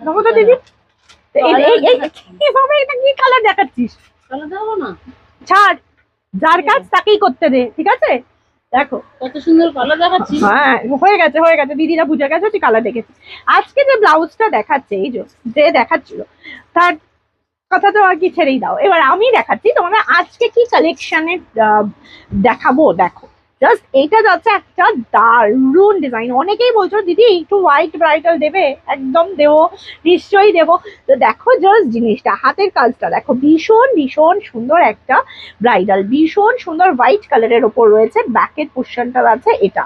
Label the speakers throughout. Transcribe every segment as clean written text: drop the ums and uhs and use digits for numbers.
Speaker 1: দেখো তো দিদি, এভাবে এটা কি কালার দেখাচ্ছিস? ছাড়, যার কাজ তাকেই করতে দে, ঠিক আছে? দেখো
Speaker 2: কত সুন্দর কালার দেখাচ্ছি।
Speaker 1: হ্যাঁ হয়ে গেছে হয়ে গেছে, দিদিরা বুঝে গেছে তুই কালার দেখেছিস। আজকে যে ব্লাউজটা দেখাচ্ছে, এই যে দেখাচ্ছিল, তার কথা তো আর কি ছেড়েই দাও। এবার আমি দেখাচ্ছি তোমাদের আজকে কি কালেকশনে দেখাবো। দেখো জাস্ট এইটা যাচ্ছে একটা দারুন ডিজাইন। অনেকেই বলছো দিদি একটু হোয়াইট ব্রাইডাল দেবে, একদম দেবো, নিশ্চয়ই দেবো। তো দেখো জাস্ট জিনিসটা, হাতের কাজটা দেখো, ভীষণ ভীষণ সুন্দর একটা ব্রাইডাল, ভীষণ সুন্দর হোয়াইট কালারের ওপর রয়েছে, ব্যাকের পোর্শনটা আছে, এটা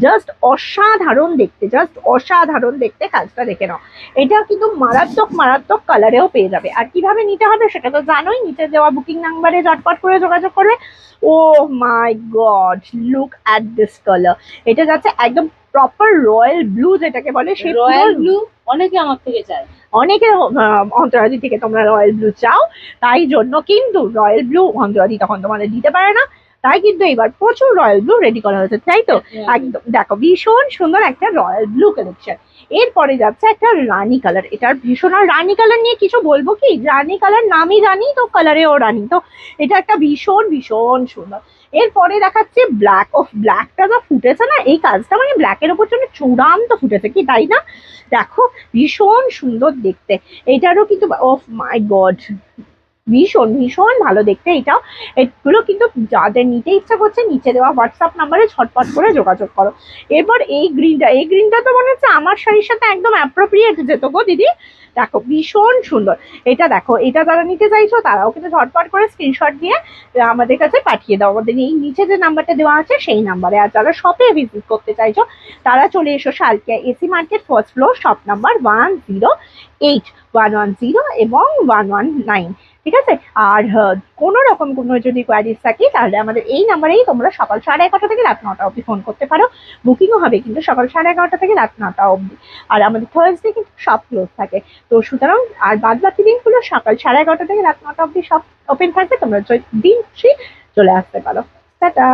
Speaker 1: জাস্ট অসাধারণ দেখতে, জাস্ট অসাধারণ দেখতে। কাজটা দেখে নাও, এটা কিন্তু মারাত্মক মারাত্মক কালারেও পেয়ে যাবে। আর কিভাবে নিতে হবে সেটা তো জানোই, নিচে দেওয়া বুকিং নাম্বারে ঝটপট করে যোগাযোগ করবে। Oh my god, look at this colour. এটা যাচ্ছে একদম প্রপার রয়্যাল ব্লু, যেটাকে বলে সে
Speaker 2: রয়্যাল ব্লু। অনেকে আমার থেকে চায়,
Speaker 1: অনেকে অন্তরাদি থেকে তোমরা রয়্যাল ব্লু চাও, তাই জন্য কিন্তু রয়্যাল ব্লু অন্তরাদি তখন তোমাদের দিতে পারে না, তাই কিন্তু এবার প্রচুর রয়্যাল ব্লু রেডি করা হয়েছে, তাই তো? একদম দেখো ভীষণ সুন্দর একটা রয়্যাল ব্লু কালেকশন। এরপরে যাচ্ছে একটা রানী কালার। এটার ভীষণ, আর রানী কালার নিয়ে কিছু বলবো কি, রানী কালার নামই রানী, তো কালারেও রানী, তো এটা একটা ভীষণ ভীষণ সুন্দর। এরপরে দেখাচ্ছে ব্ল্যাক। অফ ব্ল্যাকটা যা ফুটেছে না, এই কাজটা মানে ব্ল্যাকের ওপর জন্য চূড়ান্ত ফুটেছে কি, তাই না? দেখো ভীষণ সুন্দর দেখতে। এটারও কিন্তু অফ মাই গড ভীষণ ভীষণ ভালো দেখতে। এটাও, এগুলো কিন্তু যাদের নিতে ইচ্ছা করছে নিচে দেওয়া হোয়াটসঅ্যাপ নাম্বারে ঝটপট করে যোগাযোগ করো। এরপর এই গ্রিনটা তো মনে হচ্ছে আমার শাড়ির সাথে একদম অ্যাপ্রোপ্রিয়েট যেত গো দিদি। দেখো ভীষণ সুন্দর এটা। দেখো এটা যারা নিতে চাইছো তারাও কিন্তু ঝটপট করে স্ক্রিনশট দিয়ে আমাদের কাছে পাঠিয়ে দাও, আমাদের এই নিচে যে নাম্বারটা দেওয়া আছে সেই নাম্বারে। আর যারা শপে ভিজিট করতে চাইছো তারা চলে এসো Salkia AC market, first floor, shop number 108, 110 এবং 119, ঠিক আছে? আর কোনো রকম কোনো যদি কোয়ারিজ থাকে তাহলে আমাদের এই নাম্বারেই তোমরা সকাল 11:30 থেকে রাত 9টা অবধি ফোন করতে পারো। বুকিংও হবে কিন্তু সকাল 11:30 থেকে রাত 9টা অবধি। আর আমাদের থার্সডে কিন্তু সব ক্লোজ থাকে, তো সুতরাং আর বাদ বাকি দিনগুলো সকাল 11:30 থেকে রাত 9টা অবধি সব ওপেন থাকবে, তোমরা দিন চলে আসতে পারো। টাটা।